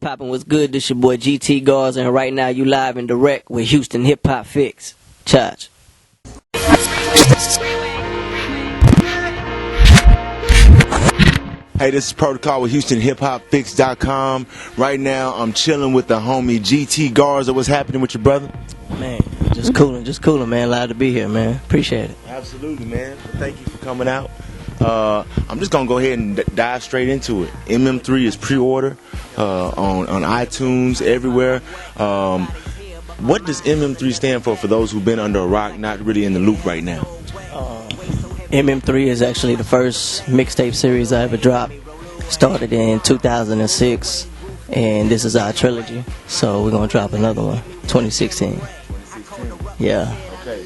poppin', what's good? This your boy GT Garza, and right now you live and direct with Houston Hip Hop Fix. Charge. Hey, this is Protocol with HoustonHipHopFix.com. Right now, I'm chilling with the homie GT Garza. What's happening with your brother? Man, just coolin', man. Glad to be here, man. Appreciate it. Absolutely, man. Thank you for coming out. I'm just gonna go ahead and dive straight into it. MM3 is pre-order on iTunes, everywhere. What does MM3 stand for those who've been under a rock, not really in the loop right now? MM3 is actually the first mixtape series I ever dropped. Started in 2006, and this is our trilogy. So we're gonna drop another one, 2016. Yeah. Okay.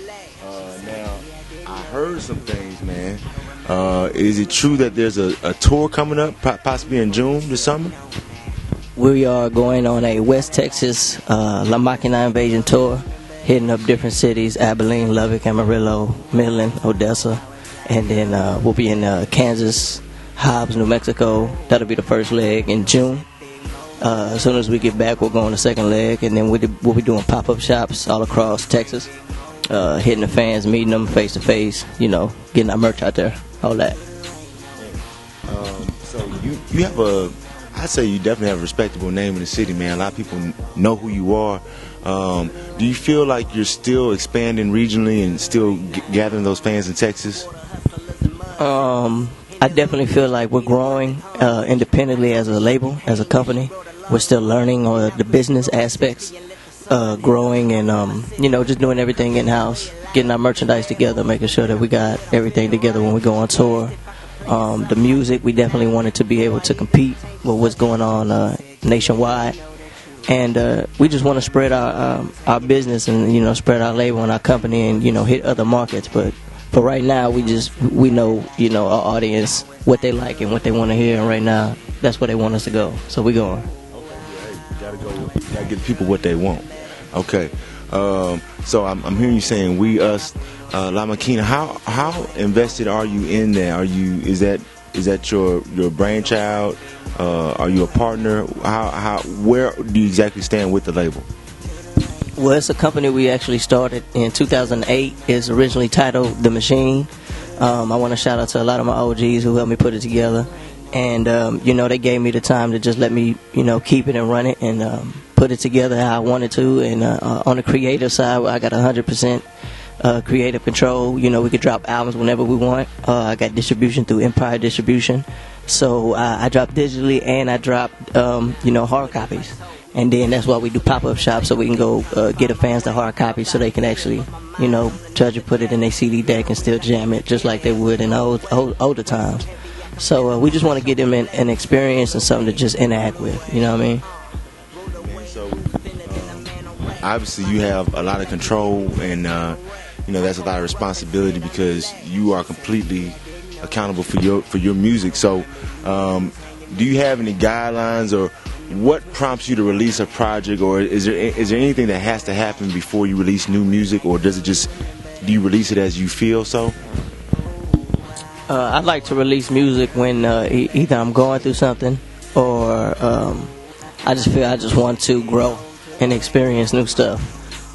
Now, I heard some things, man. Is it true that there's a tour coming up, possibly in June this summer? We are going on a West Texas La Machina Invasion tour, hitting up different cities: Abilene, Lubbock, Amarillo, Midland, Odessa, and then we'll be in Kansas, Hobbs, New Mexico. That'll be the first leg in June. As soon as we get back, we'll go on the second leg, and then we'll be doing pop-up shops all across Texas, hitting the fans, meeting them face to face, getting our merch out there, all that. So you have I'd say you definitely have a respectable name in the city, man. A lot of people know who you are. Do you feel like you're still expanding regionally and still gathering those fans in Texas? I definitely feel like we're growing independently as a label, as a company. We're still learning on the business aspects, growing and, just doing everything in-house, getting our merchandise together, making sure that we got everything together when we go on tour. The music, we definitely wanted to be able to compete with what's going on nationwide. And we just want to spread our business and, spread our label and our company and, hit other markets. But for right now, we know, our audience, what they like and what they want to hear. And right now, that's where they want us to go. So we're going. You gotta give people what they want. Okay. So I'm hearing you saying we, us, La Machina. How invested are you in that? Is that your brainchild? Are you a partner? Where do you exactly stand with the label? Well, it's a company we actually started in 2008. It's originally titled The Machine. I want to shout out to a lot of my OGs who helped me put it together. And, they gave me the time to just let me, keep it and run it and put it together how I wanted to. And on the creative side, I got 100% creative control. We could drop albums whenever we want. I got distribution through Empire Distribution. So I drop digitally and I drop, hard copies. And then that's why we do pop-up shops, so we can go get the fans the hard copy so they can actually, judge and put it in their CD deck and still jam it just like they would in older times. So we just want to get them an experience and something to just interact with, you know what I mean? So obviously you have a lot of control and, that's a lot of responsibility because you are completely accountable for your music. So do you have any guidelines or what prompts you to release a project, or is there anything that has to happen before you release new music, or do you release it as you feel so? I'd like to release music when either I'm going through something or I just feel I just want to grow and experience new stuff.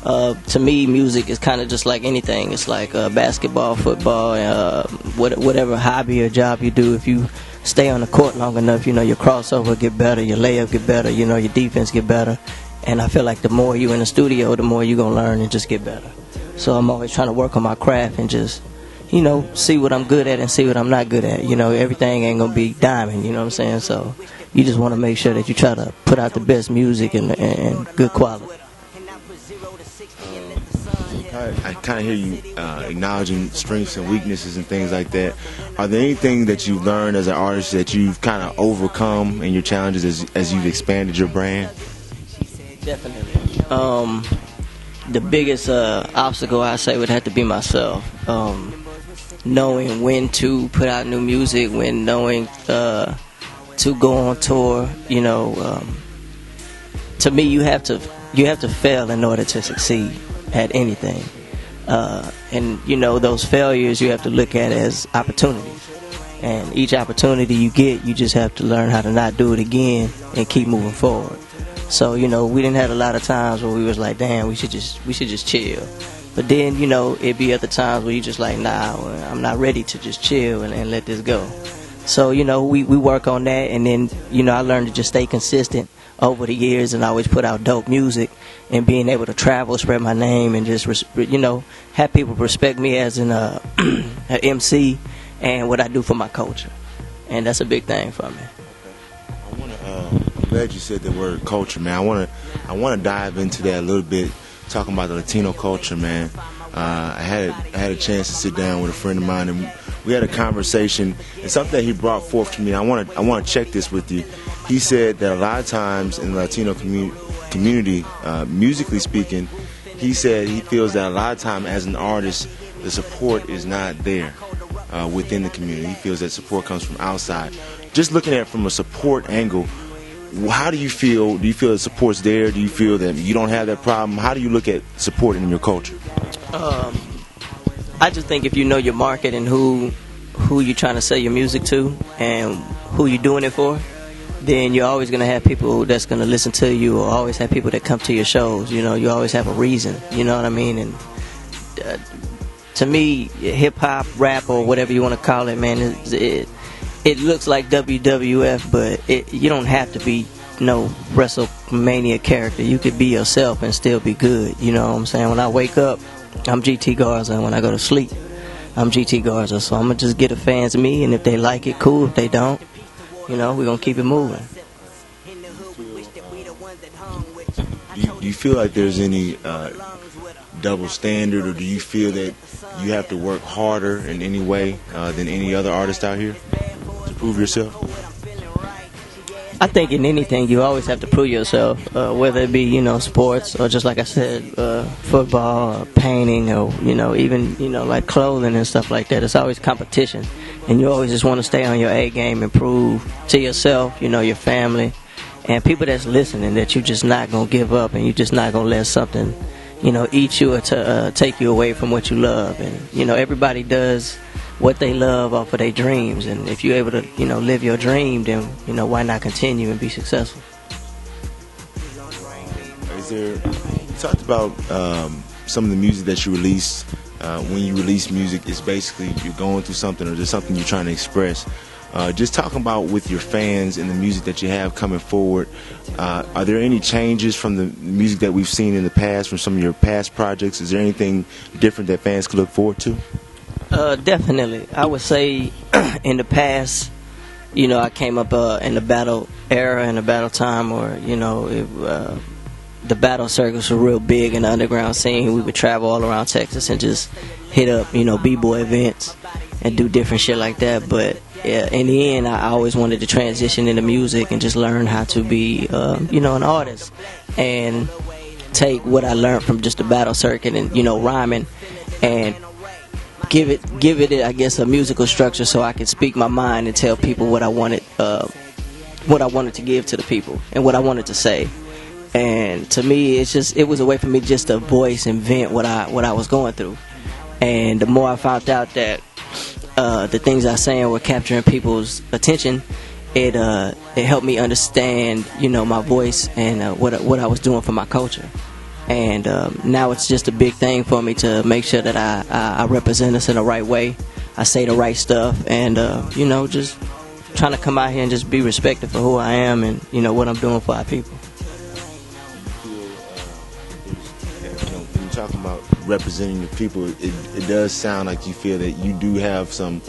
To me, music is kind of just like anything. It's like basketball, football, whatever hobby or job you do. If you stay on the court long enough, your crossover get better, your layup get better, your defense get better. And I feel like the more you're in the studio, the more you're going to learn and just get better. So I'm always trying to work on my craft and just, see what I'm good at and see what I'm not good at. Everything ain't going to be diamond, you know what I'm saying? So you just want to make sure that you try to put out the best music and good quality. I kind of hear you acknowledging strengths and weaknesses and things like that. Are there anything that you've learned as an artist that you've kind of overcome in your challenges as you've expanded your brand? Definitely. The biggest obstacle I say would have to be myself. Knowing when to put out new music, when knowing to go on tour. To me, you have to fail in order to succeed at anything. And those failures you have to look at as opportunities. And each opportunity you get, you just have to learn how to not do it again and keep moving forward. So, you know, we didn't have a lot of times where we was like, damn, we should just chill. But then, you know, it'd be other times where you just like, nah, I'm not ready to just chill and let this go. So, you know, we work on that, and then, you know, I learned to just stay consistent over the years and always put out dope music, and being able to travel, spread my name, and just, you know, have people respect me as an MC and what I do for my culture. And that's a big thing for me. I'm glad you said the word culture, man. I want to dive into that a little bit, talking about the Latino culture, man. I had a chance to sit down with a friend of mine, and we had a conversation, and something that he brought forth to me. I want to check this with you. He said that a lot of times in the Latino community, musically speaking, he said he feels that a lot of time as an artist, the support is not there within the community. He feels that support comes from outside. Just looking at it from a support angle, how do you feel? Do you feel that support's there? Do you feel that you don't have that problem? How do you look at support in your culture? I just think if you know your market and who you're trying to sell your music to and who you're doing it for, then you're always going to have people that's going to listen to you, or always have people that come to your shows. You know, you always have a reason. You know what I mean? And to me, hip-hop, rap, or whatever you want to call it, man, it looks like WWF, but you don't have to be no WrestleMania character. You could be yourself and still be good. You know what I'm saying? When I wake up, I'm GT Garza, and when I go to sleep, I'm GT Garza. So I'm going to just get the fans me, and if they like it, cool. If they don't, you know, we're going to keep it moving. Do you feel like there's any double standard, or do you feel that you have to work harder in any way than any other artist out here to prove yourself? I think in anything you always have to prove yourself, whether it be, you know, sports, or just like I said, football, or painting, or, you know, even, you know, like clothing and stuff like that. It's always competition, and you always just want to stay on your A game and prove to yourself, you know, your family, and people that's listening, that you're just not going to give up, and you're just not going to let something, you know, eat you or take you away from what you love. And, you know, everybody does what they love off of their dreams, and if you're able to, you know, live your dream, then, you know, why not continue and be successful? You talked about some of the music that you release. When you release music, it's basically you're going through something, or there's something you're trying to express. Just talking about with your fans and the music that you have coming forward, are there any changes from the music that we've seen in the past, from some of your past projects? Is there anything different that fans can look forward to? Definitely. I would say in the past, you know, I came up in the battle era, in the battle time, or, you know, the battle circles were real big in the underground scene. We would travel all around Texas and just hit up, you know, b-boy events and do different shit like that. But yeah, in the end, I always wanted to transition into music and just learn how to be, you know, an artist, and take what I learned from just the battle circuit and, you know, rhyming, and give it, I guess, a musical structure so I could speak my mind and tell people what I wanted to give to the people and what I wanted to say. And to me, it was a way for me just to voice and vent what I was going through. And the more I found out that the things I was saying were capturing people's attention, it helped me understand, you know, my voice and what I was doing for my culture. And now it's just a big thing for me to make sure that I represent us in the right way. I say the right stuff, and you know, just trying to come out here and just be respected for who I am and, you know, what I'm doing for our people. When you're talking about representing the people, it does sound like you feel that you do have some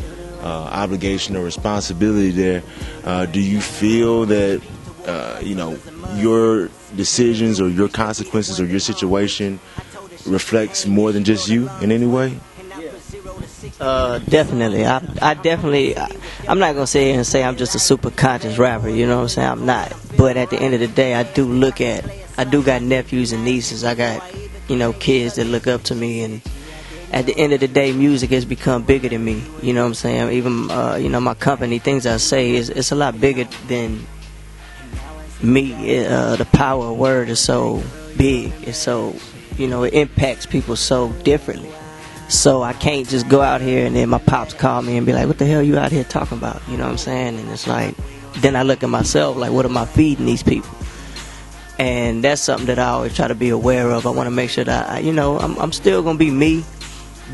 obligation or responsibility there. Do you feel that you know, your decisions or your consequences or your situation reflects more than just you in any way? Definitely. I definitely, I'm not going to sit here and say I'm just a super conscious rapper, you know what I'm saying? I'm not. But at the end of the day, I do got nephews and nieces. I got, you know, kids that look up to me, and at the end of the day, music has become bigger than me, you know what I'm saying? Even, you know, my company, things I say, it's a lot bigger than me. The power of word is so big. It's so, you know, it impacts people so differently. So I can't just go out here and then my pops call me and be like, what the hell you out here talking about? You know what I'm saying? And it's like, then I look at myself like, what am I feeding these people? And that's something that I always try to be aware of. I want to make sure that, I'm still going to be me,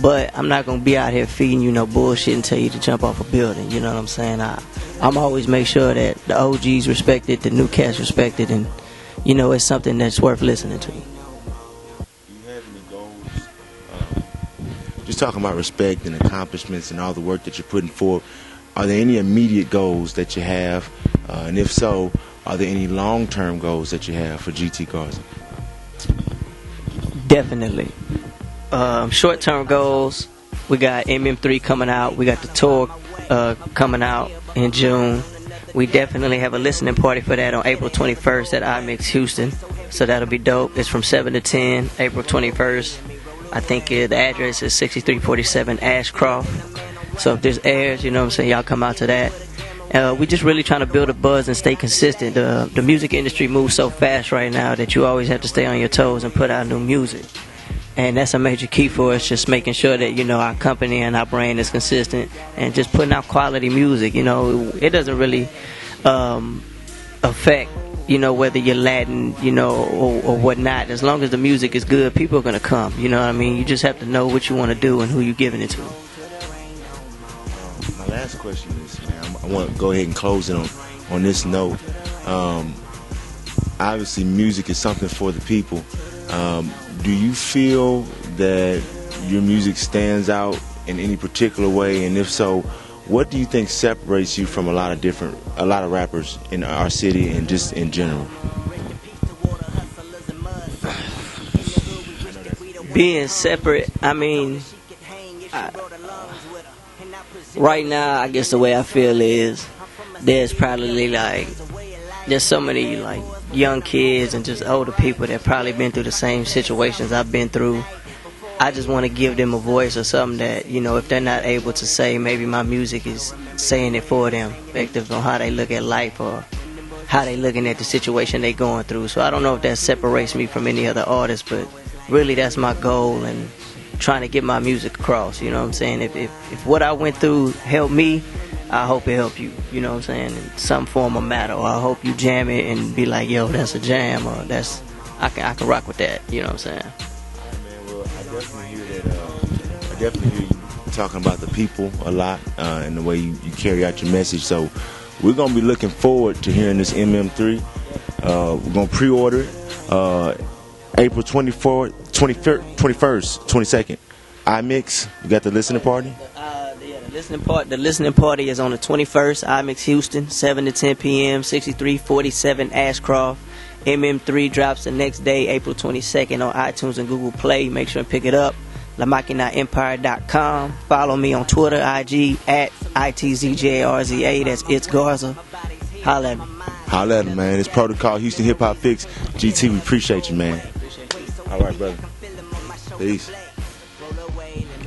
but I'm not going to be out here feeding you no bullshit and tell you to jump off a building. You know what I'm saying? I'm always make sure that the OGs respect it, the new cats respect it, and, it's something that's worth listening to. Do you have any goals? Just talking about respect and accomplishments and all the work that you're putting forth, are there any immediate goals that you have? And if so, are there any long-term goals that you have for GT Garza? Definitely. Short-term goals, we got MM3 coming out. We got the tour coming out in June. We definitely have a listening party for that on April 21st at IMEX Houston. So that'll be dope. It's from 7 to 10, April 21st. I think the address is 6347 Ashcroft. So if there's airs, y'all come out to that. We just really trying to build a buzz and stay consistent. The music industry moves so fast right now that you always have to stay on your toes and put out new music. And that's a major key for us, just making sure that, our company and our brand is consistent and just putting out quality music. It doesn't really affect, whether you're Latin, or whatnot. As long as the music is good, people are going to come. You know what I mean? You just have to know what you want to do and who you're giving it to. My last question is, man, I want to go ahead and close it on this note. Obviously, music is something for the people. Do you feel that your music stands out in any particular way? And if so, what do you think separates you from a lot of rappers in our city and just in general? Being separate, right now, I guess the way I feel is there's probably there's so many young kids and just older people that probably been through the same situations I've been through. I just want to give them a voice or something that, if they're not able to say, maybe my music is saying it for them, effective on how they look at life or how they looking at the situation they going through. So I don't know if that separates me from any other artist, but really that's my goal and trying to get my music across. You know what I'm saying? If what I went through helped me, I hope it helped you. You know what I'm saying? In some form or matter. Or I hope you jam it and be like, yo, that's a jam, or I can rock with that. You know what I'm saying? Man, well, I definitely hear you talking about the people a lot and the way you carry out your message. So we're gonna be looking forward to hearing this MM3. We're gonna pre-order it April 24th, 21st, 22nd. IMEX. You got the listening party. The listening party is on the 21st, IMEX Houston, 7 to 10 p.m., 6347 Ashcroft. MM3 drops the next day, April 22nd, on iTunes and Google Play. Make sure and pick it up. LaMachinaEmpire.com. Follow me on Twitter, IG, at ITZGARZA. That's It's Garza. Holla at me. Holla at him, man. It's Protocol, Houston Hip Hop Fix. GT, we appreciate you, man. All right, brother. Peace.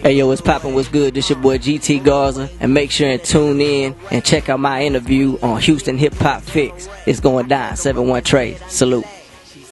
Hey, yo, what's poppin', what's good? This your boy GT Garza, and make sure and tune in and check out my interview on Houston Hip Hop Fix. It's going down, 7-1 Trey. Salute.